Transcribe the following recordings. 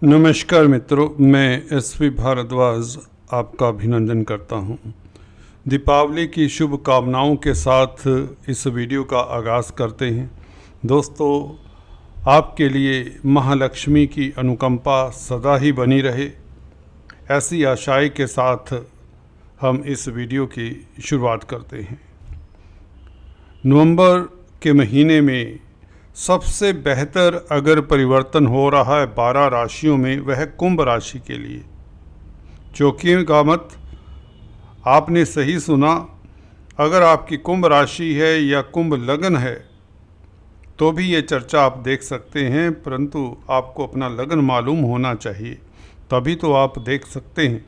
नमस्कार मित्रों, मैं एसपी भारद्वाज आपका अभिनंदन करता हूं। दीपावली की शुभकामनाओं के साथ इस वीडियो का आगाज़ करते हैं। दोस्तों, आपके लिए महालक्ष्मी की अनुकंपा सदा ही बनी रहे, ऐसी आशाएं के साथ हम इस वीडियो की शुरुआत करते हैं। नवंबर के महीने में सबसे बेहतर अगर परिवर्तन हो रहा है 12 राशियों में, वह कुंभ राशि के लिए। चौंकिएगा मत, आपने सही सुना। अगर आपकी कुंभ राशि है या कुंभ लग्न है तो भी ये चर्चा आप देख सकते हैं, परंतु आपको अपना लग्न मालूम होना चाहिए, तभी तो आप देख सकते हैं।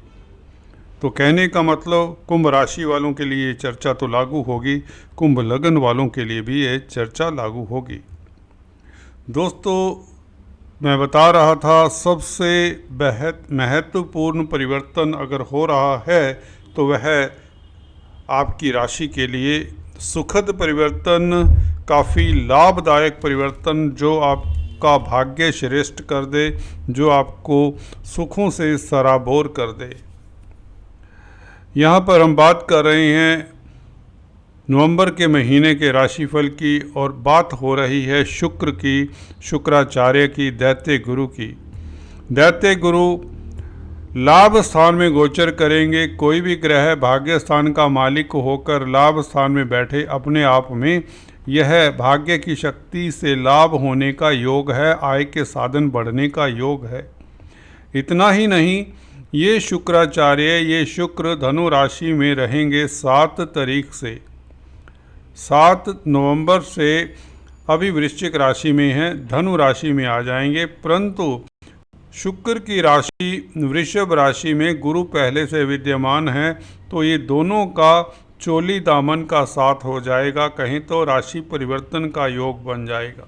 तो कहने का मतलब, कुंभ राशि वालों के लिए ये चर्चा तो लागू होगी, कुंभ लग्न वालों के लिए भी ये चर्चा लागू होगी। दोस्तों, मैं बता रहा था सबसे महत्वपूर्ण परिवर्तन अगर हो रहा है तो वह आपकी राशि के लिए सुखद परिवर्तन, काफ़ी लाभदायक परिवर्तन, जो आपका भाग्य श्रेष्ठ कर दे, जो आपको सुखों से सराबोर कर दे। यहाँ पर हम बात कर रहे हैं नवंबर के महीने के राशिफल की, और बात हो रही है शुक्र की, शुक्राचार्य की, दैत्य गुरु की। दैत्य गुरु लाभ स्थान में गोचर करेंगे। कोई भी ग्रह भाग्य स्थान का मालिक होकर लाभ स्थान में बैठे, अपने आप में यह भाग्य की शक्ति से लाभ होने का योग है, आय के साधन बढ़ने का योग है। इतना ही नहीं, ये शुक्राचार्य, ये शुक्र धनु राशि में रहेंगे 7 तारीख से। 7 नवंबर से अभी वृश्चिक राशि में हैं, धनु राशि में आ जाएंगे, परंतु शुक्र की राशि वृषभ राशि में गुरु पहले से विद्यमान है, तो ये दोनों का चोली दामन का साथ हो जाएगा, कहीं तो राशि परिवर्तन का योग बन जाएगा।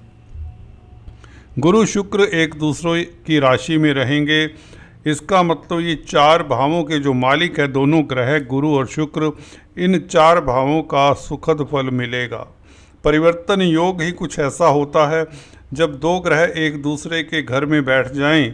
गुरु शुक्र एक दूसरे की राशि में रहेंगे। इसका मतलब ये 4 भावों के जो मालिक है, दोनों ग्रह गुरु और शुक्र, इन 4 भावों का सुखद फल मिलेगा। परिवर्तन योग ही कुछ ऐसा होता है, जब 2 ग्रह एक दूसरे के घर में बैठ जाएं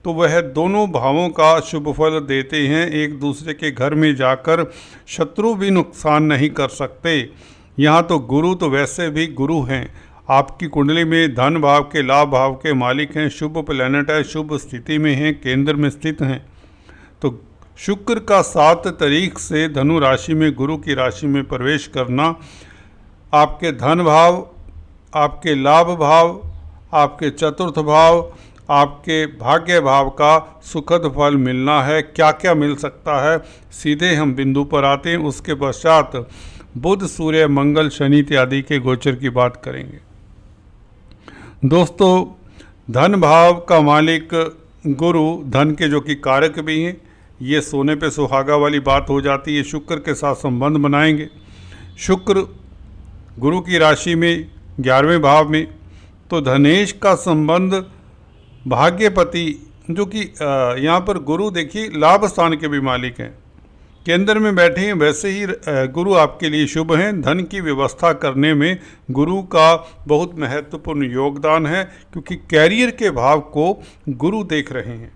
तो वह दोनों भावों का शुभ फल देते हैं। एक दूसरे के घर में जाकर शत्रु भी नुकसान नहीं कर सकते। यहाँ तो गुरु तो वैसे भी गुरु हैं, आपकी कुंडली में धन भाव के, लाभ भाव के मालिक हैं, शुभ प्लैनेट है, शुभ स्थिति में हैं, केंद्र में स्थित हैं। तो शुक्र का 7 तारीख से धनु राशि में गुरु की राशि में प्रवेश करना, आपके धन भाव, आपके लाभ भाव, आपके चतुर्थ भाव, आपके भाग्य भाव का सुखद फल मिलना है। क्या क्या मिल सकता है, सीधे हम बिंदु पर आते हैं। उसके पश्चात बुध, सूर्य, मंगल, शनि इत्यादि के गोचर की बात करेंगे। दोस्तों, धन भाव का मालिक गुरु, धन के जो कि कारक भी हैं, ये सोने पे सुहागा वाली बात हो जाती है। शुक्र के साथ संबंध बनाएंगे। शुक्र गुरु की राशि में 11वें भाव में, तो धनेश का संबंध भाग्यपति, जो कि यहाँ पर गुरु देखिए लाभ स्थान के भी मालिक हैं, केंद्र में बैठे हैं, वैसे ही गुरु आपके लिए शुभ हैं। धन की व्यवस्था करने में गुरु का बहुत महत्वपूर्ण योगदान है, क्योंकि कैरियर के भाव को गुरु देख रहे हैं।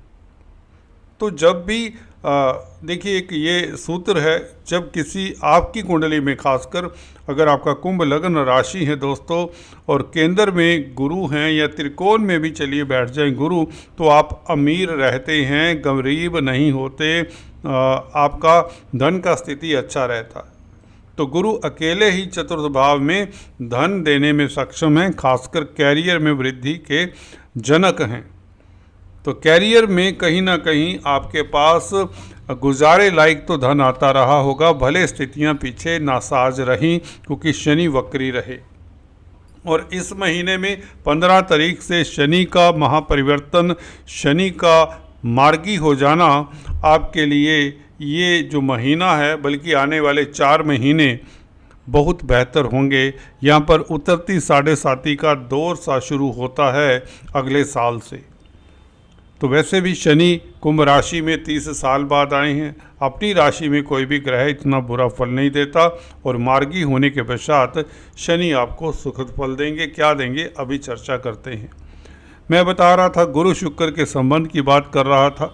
तो जब भी देखिए, एक ये सूत्र है, जब किसी आपकी कुंडली में खासकर अगर आपका कुंभ लग्न राशि है दोस्तों, और केंद्र में गुरु हैं या त्रिकोण में भी चलिए बैठ जाएं गुरु, तो आप अमीर रहते हैं, गरीब नहीं होते, आपका धन का स्थिति अच्छा रहता है। तो गुरु अकेले ही चतुर्थ भाव में धन देने में सक्षम हैं, खासकर कैरियर में वृद्धि के जनक हैं। तो कैरियर में कहीं ना कहीं आपके पास गुजारे लायक तो धन आता रहा होगा, भले स्थितियां पीछे नासाज रहीं, क्योंकि शनि वक्री रहे। और इस महीने में 15 तारीख से शनि का महापरिवर्तन, शनि का मार्गी हो जाना आपके लिए ये जो महीना है, बल्कि आने वाले 4 महीने बहुत बेहतर होंगे। यहाँ पर उतरती 7.5 का दौर सा शुरू होता है अगले साल से। तो वैसे भी शनि कुंभ राशि में 30 साल बाद आए हैं। अपनी राशि में कोई भी ग्रह इतना बुरा फल नहीं देता, और मार्गी होने के पश्चात शनि आपको सुखद फल देंगे। क्या देंगे, अभी चर्चा करते हैं। मैं बता रहा था गुरु शुक्र के संबंध की बात कर रहा था।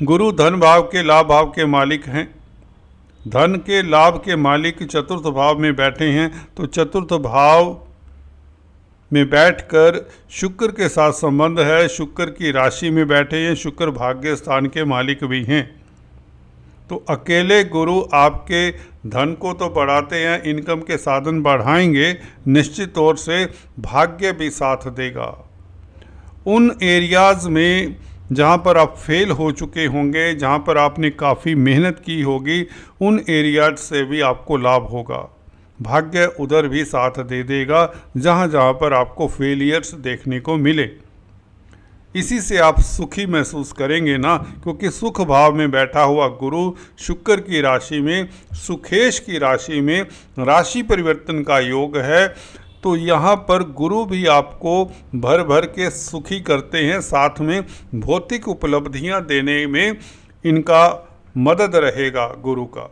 गुरु धन भाव के लाभ भाव के मालिक हैं। धन के लाभ के मालिक चतुर्थ भाव में बैठे हैं, तो चतुर्थ भाव में बैठकर शुक्र के साथ संबंध है। शुक्र की राशि में बैठे हैं, शुक्र भाग्य स्थान के मालिक भी हैं। तो अकेले गुरु आपके धन को तो बढ़ाते हैं, इनकम के साधन बढ़ाएंगे, निश्चित तौर से भाग्य भी साथ देगा। उन एरियाज़ में जहाँ पर आप फेल हो चुके होंगे, जहाँ पर आपने काफ़ी मेहनत की होगी, उन एरियाज से भी आपको लाभ होगा। भाग्य उधर भी साथ दे देगा जहाँ जहाँ पर आपको फेलियर्स देखने को मिले। इसी से आप सुखी महसूस करेंगे ना, क्योंकि सुख भाव में बैठा हुआ गुरु शुक्र की राशि में, सुखेश की राशि में राशि परिवर्तन का योग है। तो यहाँ पर गुरु भी आपको भर भर के सुखी करते हैं, साथ में भौतिक उपलब्धियाँ देने में इनका मदद रहेगा गुरु का।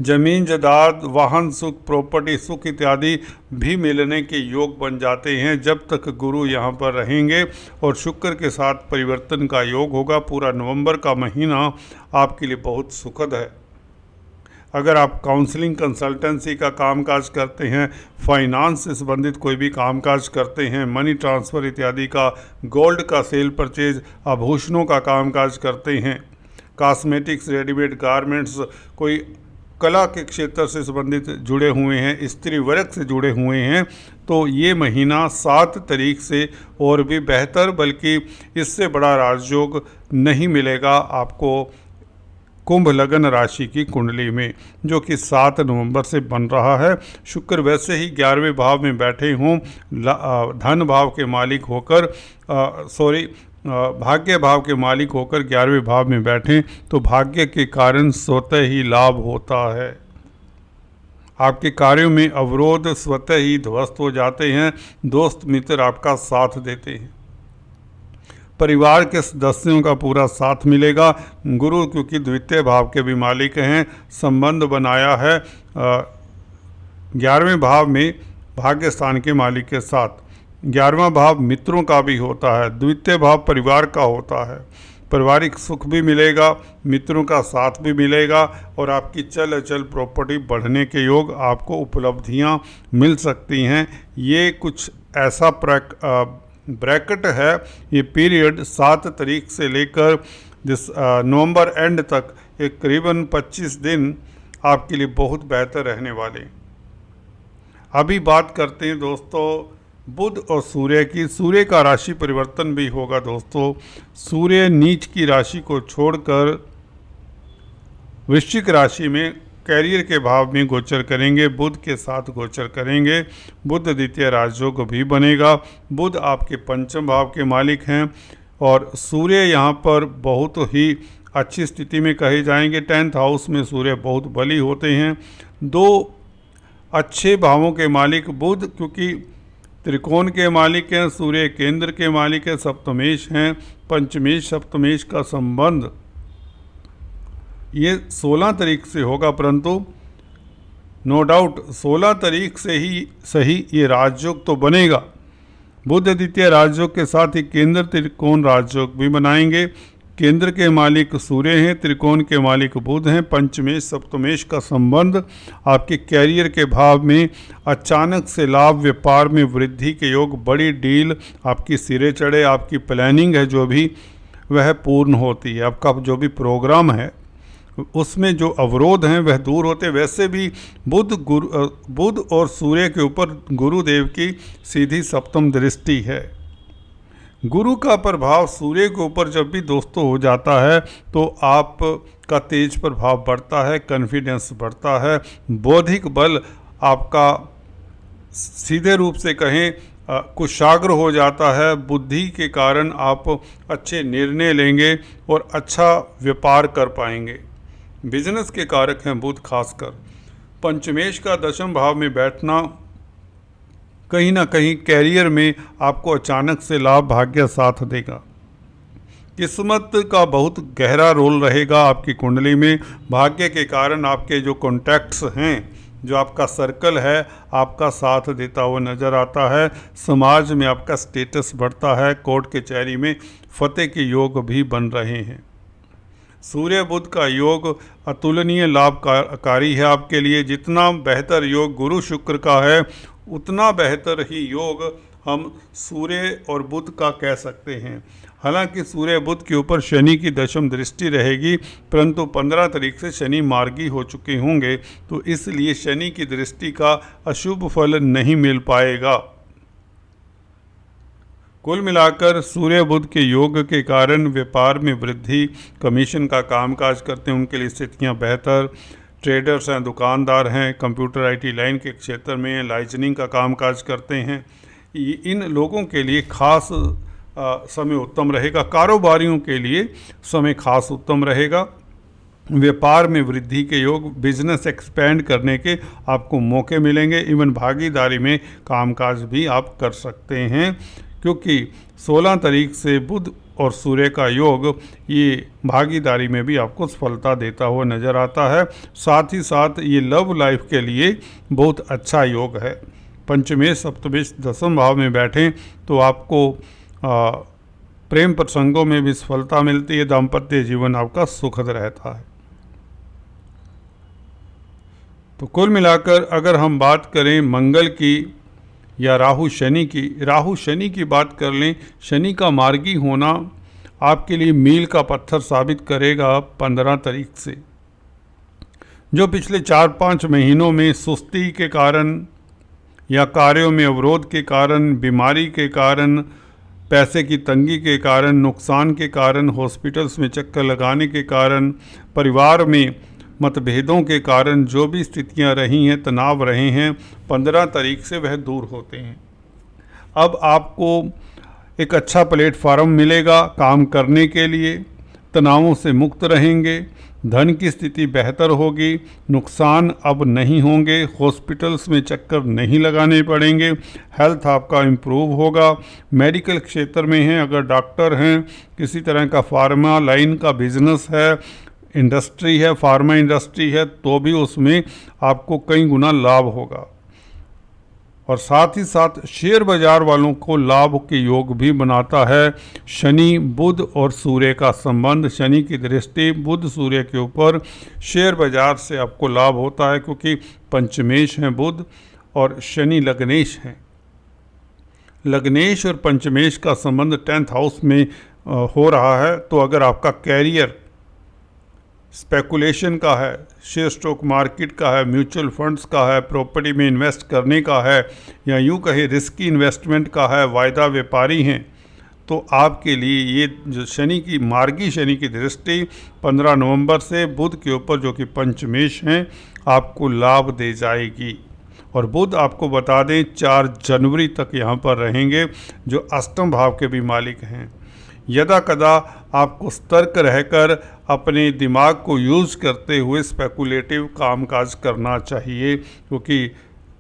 जमीन जायदाद, वाहन सुख, प्रॉपर्टी सुख इत्यादि भी मिलने के योग बन जाते हैं जब तक गुरु यहाँ पर रहेंगे। और शुक्र के साथ परिवर्तन का योग होगा। पूरा नवंबर का महीना आपके लिए बहुत सुखद है। अगर आप काउंसलिंग कंसल्टेंसी का कामकाज करते हैं, फाइनेंस से संबंधित कोई भी कामकाज करते हैं, मनी ट्रांसफ़र इत्यादि का, गोल्ड का सेल परचेज, आभूषणों का कामकाज करते हैं, कॉस्मेटिक्स, रेडीमेड गारमेंट्स, कोई कला के क्षेत्र से संबंधित जुड़े हुए हैं, स्त्री वर्ग से जुड़े हुए हैं, तो ये महीना 7 तारीख से और भी बेहतर, बल्कि इससे बड़ा राजयोग नहीं मिलेगा आपको कुंभ लगन राशि की कुंडली में, जो कि 7 नवंबर से बन रहा है। शुक्र वैसे ही 11वें भाव में बैठे हों, धन भाव के मालिक होकर भाग्य भाव के मालिक होकर 11वें भाव में बैठें, तो भाग्य के कारण स्वतः ही लाभ होता है। आपके कार्यों में अवरोध स्वतः ही ध्वस्त हो जाते हैं। दोस्त मित्र आपका साथ देते हैं। परिवार के सदस्यों का पूरा साथ मिलेगा। गुरु क्योंकि द्वितीय भाव के भी मालिक हैं, संबंध बनाया है 11वें भाव में भाग्य स्थान के मालिक के साथ। 11वां भाव मित्रों का भी होता है, द्वितीय भाव परिवार का होता है। पारिवारिक सुख भी मिलेगा, मित्रों का साथ भी मिलेगा और आपकी चल अचल प्रॉपर्टी बढ़ने के योग, आपको उपलब्धियां मिल सकती हैं। ये कुछ ऐसा ब्रैकेट है, ये पीरियड 7 तारीख से लेकर नवंबर एंड तक एक करीबन 25 दिन आपके लिए बहुत बेहतर रहने वाले। अभी बात करते हैं दोस्तों बुध और सूर्य की। सूर्य का राशि परिवर्तन भी होगा दोस्तों। सूर्य नीच की राशि को छोड़कर वृश्चिक राशि में कैरियर के भाव में गोचर करेंगे, बुध के साथ गोचर करेंगे। बुध द्वितीय राजयोग भी बनेगा। बुध आपके पंचम भाव के मालिक हैं और सूर्य यहाँ पर बहुत ही अच्छी स्थिति में कहे जाएंगे। 10th हाउस में सूर्य बहुत बली होते हैं। 2 अच्छे भावों के मालिक बुध क्योंकि त्रिकोण के मालिक हैं, सूर्य केंद्र के मालिक है, सप्तमेश हैं। पंचमेश सप्तमेश का संबंध ये 16 तारीख से होगा, परंतु नो डाउट 16 तारीख से ही सही ये राजयोग तो बनेगा। बुध द्वितीय राजयोग के साथ ही केंद्र त्रिकोण राजयोग भी बनाएंगे। केंद्र के मालिक सूर्य हैं, त्रिकोण के मालिक बुध हैं। पंचमेश सप्तमेश का संबंध आपके कैरियर के भाव में अचानक से लाभ, व्यापार में वृद्धि के योग, बड़ी डील आपकी सिरे चढ़े, आपकी प्लानिंग है जो भी वह पूर्ण होती है। आपका जो भी प्रोग्राम है उसमें जो अवरोध हैं वह दूर होते। वैसे भी बुध और सूर्य के ऊपर गुरुदेव की सीधी सप्तम दृष्टि है। गुरु का प्रभाव सूर्य के ऊपर जब भी दोस्तों हो जाता है तो आपका तेज प्रभाव बढ़ता है, कॉन्फिडेंस बढ़ता है, बौद्धिक बल आपका सीधे रूप से कहें कुशाग्र हो जाता है। बुद्धि के कारण आप अच्छे निर्णय लेंगे और अच्छा व्यापार कर पाएंगे। बिजनेस के कारक हैं बुध खासकर। पंचमेश का दशम भाव में बैठना कहीं ना कहीं कैरियर में आपको अचानक से लाभ भाग्य साथ देगा। किस्मत का बहुत गहरा रोल रहेगा आपकी कुंडली में। भाग्य के कारण आपके जो कॉन्टैक्ट्स हैं, जो आपका सर्कल है आपका साथ देता हुआ नज़र आता है। समाज में आपका स्टेटस बढ़ता है। कोर्ट कचहरी में फतेह के योग भी बन रहे हैं। सूर्य बुध का योग अतुलनीय लाभकारी है आपके लिए। जितना बेहतर योग गुरु शुक्र का है उतना बेहतर ही योग हम सूर्य और बुध का कह सकते हैं। हालांकि सूर्य बुध के ऊपर शनि की दशम दृष्टि रहेगी, परंतु 15 तारीख से शनि मार्गी हो चुके होंगे, तो इसलिए शनि की दृष्टि का अशुभ फल नहीं मिल पाएगा। कुल मिलाकर सूर्य बुध के योग के कारण व्यापार में वृद्धि, कमीशन का कामकाज करते हैं उनके लिए स्थितियाँ बेहतर, ट्रेडर्स हैं, दुकानदार हैं, कंप्यूटर आईटी लाइन के क्षेत्र में लाइजनिंग का कामकाज करते हैं, इन लोगों के लिए खास समय उत्तम रहेगा। कारोबारियों के लिए समय खास उत्तम रहेगा। व्यापार में वृद्धि के योग, बिजनेस एक्सपेंड करने के आपको मौके मिलेंगे। इवन भागीदारी में कामकाज भी आप कर सकते हैं, क्योंकि 16 तारीख से बुध और सूर्य का योग ये भागीदारी में भी आपको सफलता देता हुआ नज़र आता है। साथ ही साथ ये लव लाइफ के लिए बहुत अच्छा योग है। पंचमेश सप्तमेश दसम भाव में बैठें तो आपको प्रेम प्रसंगों में भी सफलता मिलती है। दाम्पत्य जीवन आपका सुखद रहता है। तो कुल मिलाकर अगर हम बात करें मंगल की या राहु शनि की बात कर लें, शनि का मार्गी होना आपके लिए मील का पत्थर साबित करेगा 15 तारीख से। जो पिछले 4-5 महीनों में सुस्ती के कारण या कार्यों में अवरोध के कारण, बीमारी के कारण, पैसे की तंगी के कारण, नुकसान के कारण, हॉस्पिटल्स में चक्कर लगाने के कारण, परिवार में मतभेदों के कारण जो भी स्थितियां रही हैं, तनाव रहे हैं, 15 तारीख से वह दूर होते हैं। अब आपको एक अच्छा प्लेटफॉर्म मिलेगा काम करने के लिए, तनावों से मुक्त रहेंगे, धन की स्थिति बेहतर होगी, नुकसान अब नहीं होंगे, हॉस्पिटल्स में चक्कर नहीं लगाने पड़ेंगे, हेल्थ आपका इम्प्रूव होगा। मेडिकल क्षेत्र में हैं, अगर डॉक्टर हैं, किसी तरह का फार्मा लाइन का बिजनेस है, इंडस्ट्री है, फार्मा इंडस्ट्री है, तो भी उसमें आपको कई गुना लाभ होगा। और साथ ही साथ शेयर बाजार वालों को लाभ के योग भी बनाता है। शनि बुध और सूर्य का संबंध, शनि की दृष्टि बुध सूर्य के ऊपर, शेयर बाजार से आपको लाभ होता है, क्योंकि पंचमेश हैं बुध और शनि लग्नेश हैं। लग्नेश और पंचमेश का संबंध 10th हाउस में हो रहा है। तो अगर आपका कैरियर स्पेकुलेशन का है, शेयर स्टॉक मार्केट का है, म्यूचुअल फंड्स का है, प्रॉपर्टी में इन्वेस्ट करने का है, या यूँ कहे रिस्की इन्वेस्टमेंट का है, वायदा व्यापारी हैं, तो आपके लिए ये जो शनि की दृष्टि 15 नवंबर से बुध के ऊपर, जो कि पंचमेश हैं, आपको लाभ दे जाएगी। और बुध आपको बता दें 4 जनवरी तक यहाँ पर रहेंगे, जो अष्टम भाव के भी मालिक हैं। यदा कदा आपको सतर्क रहकर अपने दिमाग को यूज़ करते हुए स्पेकुलेटिव कामकाज करना चाहिए, क्योंकि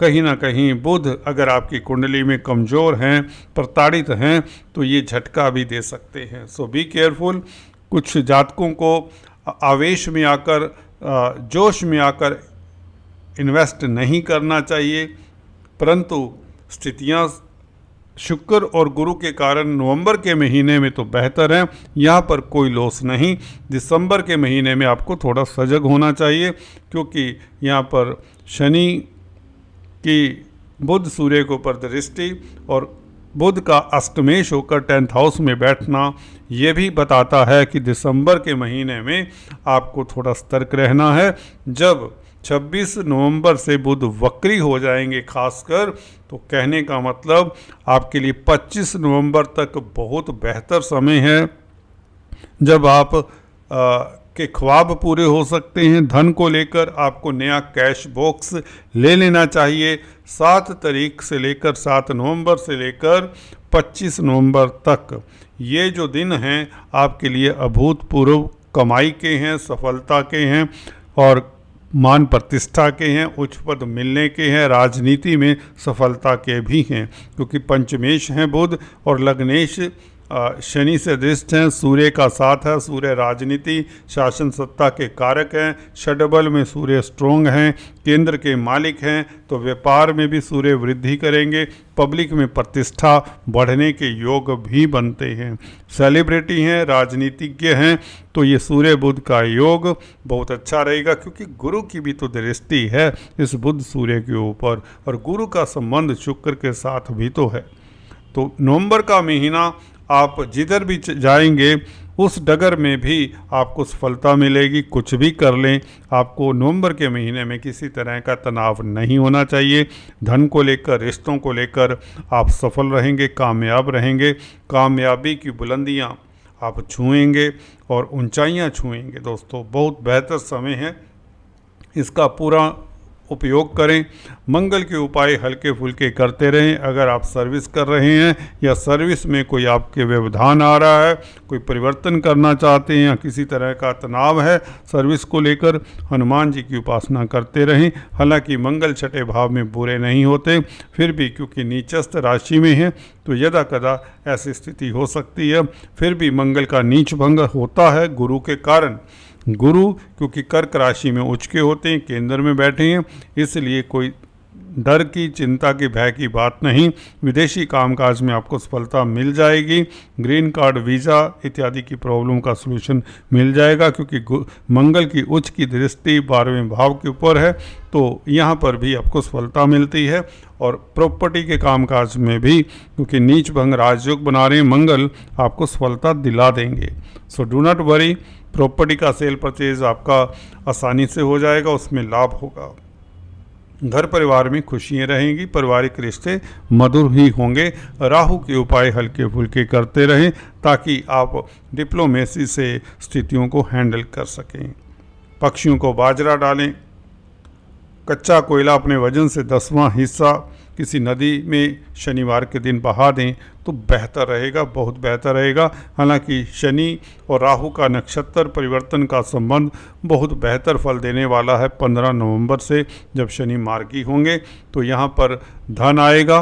कहीं ना कहीं बुध अगर आपकी कुंडली में कमज़ोर हैं, प्रताड़ित हैं, तो ये झटका भी दे सकते हैं। सो बी केयरफुल। कुछ जातकों को आवेश में आकर, जोश में आकर इन्वेस्ट नहीं करना चाहिए, परंतु स्थितियाँ शुक्र और गुरु के कारण नवंबर के महीने में तो बेहतर हैं, यहाँ पर कोई लॉस नहीं। दिसंबर के महीने में आपको थोड़ा सजग होना चाहिए, क्योंकि यहाँ पर शनि की बुध सूर्य के ऊपर दृष्टि और बुध का अष्टमेश होकर 10th हाउस में बैठना ये भी बताता है कि दिसंबर के महीने में आपको थोड़ा सतर्क रहना है। जब 26 नवंबर से बुध वक्री हो जाएंगे खासकर, तो कहने का मतलब आपके लिए 25 नवंबर तक बहुत बेहतर समय है, जब आप के ख्वाब पूरे हो सकते हैं। धन को लेकर आपको नया कैश बॉक्स ले लेना चाहिए। 7 तारीख से लेकर 7 नवंबर से लेकर 25 नवंबर तक ये जो दिन हैं आपके लिए अभूतपूर्व कमाई के हैं, सफलता के हैं और मान प्रतिष्ठा के हैं, उच्च पद मिलने के हैं, राजनीति में सफलता के भी हैं, क्योंकि पंचमेश हैं बुध और लग्नेश शनि से दृष्ट हैं, सूर्य का साथ है, सूर्य राजनीति शासन सत्ता के कारक हैं, षडबल में सूर्य स्ट्रोंग हैं, केंद्र के मालिक हैं, तो व्यापार में भी सूर्य वृद्धि करेंगे, पब्लिक में प्रतिष्ठा बढ़ने के योग भी बनते हैं। सेलिब्रिटी हैं, राजनीतिज्ञ हैं, तो ये सूर्य बुध का योग बहुत अच्छा रहेगा, क्योंकि गुरु की भी तो दृष्टि है इस बुध सूर्य के ऊपर, और गुरु का संबंध शुक्र के साथ भी तो है। तो नवंबर का महीना आप जिधर भी जाएंगे उस डगर में भी आपको सफलता मिलेगी। कुछ भी कर लें, आपको नवंबर के महीने में किसी तरह का तनाव नहीं होना चाहिए। धन को लेकर, रिश्तों को लेकर आप सफल रहेंगे, कामयाब रहेंगे, कामयाबी की बुलंदियां आप छुएंगे और ऊंचाइयां छुएंगे। दोस्तों, बहुत बेहतर समय है, इसका पूरा उपयोग करें। मंगल के उपाय हल्के फुल्के करते रहें। अगर आप सर्विस कर रहे हैं या सर्विस में कोई आपके व्यवधान आ रहा है, कोई परिवर्तन करना चाहते हैं या किसी तरह का तनाव है सर्विस को लेकर, हनुमान जी की उपासना करते रहें। हालांकि मंगल छठे भाव में बुरे नहीं होते, फिर भी क्योंकि नीचस्थ राशि में है तो यदा कदा ऐसी स्थिति हो सकती है। फिर भी मंगल का नीच भंग होता है गुरु के कारण। गुरु क्योंकि कर्क राशि में उच्च के होते हैं, केंद्र में बैठे हैं, इसलिए कोई डर की, चिंता की, भय की बात नहीं। विदेशी कामकाज में आपको सफलता मिल जाएगी। ग्रीन कार्ड, वीज़ा इत्यादि की प्रॉब्लम का सलूशन मिल जाएगा, क्योंकि मंगल की उच्च की दृष्टि 12वें भाव के ऊपर है, तो यहाँ पर भी आपको सफलता मिलती है। और प्रॉपर्टी के कामकाज में भी क्योंकि नीच भंग राजयोग बना रहे हैं मंगल, आपको सफलता दिला देंगे। So do not worry, property का सेल परचेज आपका आसानी से हो जाएगा, उसमें लाभ होगा। घर परिवार में खुशियाँ रहेंगी, पारिवारिक रिश्ते मधुर ही होंगे। राहु के उपाय हल्के फुल्के करते रहें ताकि आप डिप्लोमेसी से स्थितियों को हैंडल कर सकें। पक्षियों को बाजरा डालें। कच्चा कोयला अपने वजन से 10वां हिस्सा किसी नदी में शनिवार के दिन बहा दें तो बेहतर रहेगा, बहुत बेहतर रहेगा। हालांकि शनि और राहु का नक्षत्र परिवर्तन का संबंध बहुत बेहतर फल देने वाला है 15 नवंबर से, जब शनि मार्गी होंगे तो यहाँ पर धन आएगा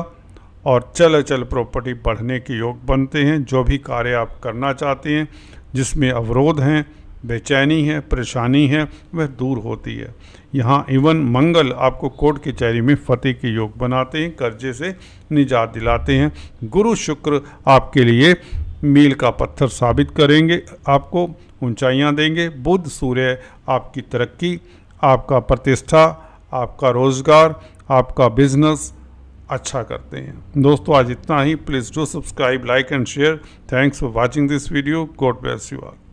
और चल प्रॉपर्टी बढ़ने के योग बनते हैं। जो भी कार्य आप करना चाहते हैं, जिसमें अवरोध हैं, बेचैनी है, परेशानी है, वह दूर होती है। यहाँ इवन मंगल आपको कोर्ट कचहरी में फतेह के योग बनाते हैं, कर्जे से निजात दिलाते हैं। गुरु शुक्र आपके लिए मील का पत्थर साबित करेंगे, आपको ऊंचाइयाँ देंगे। बुध सूर्य आपकी तरक्की, आपका प्रतिष्ठा, आपका रोज़गार, आपका बिजनेस अच्छा करते हैं। दोस्तों, आज इतना ही। Please do subscribe, like and share. Thanks for watching this video. God bless you all.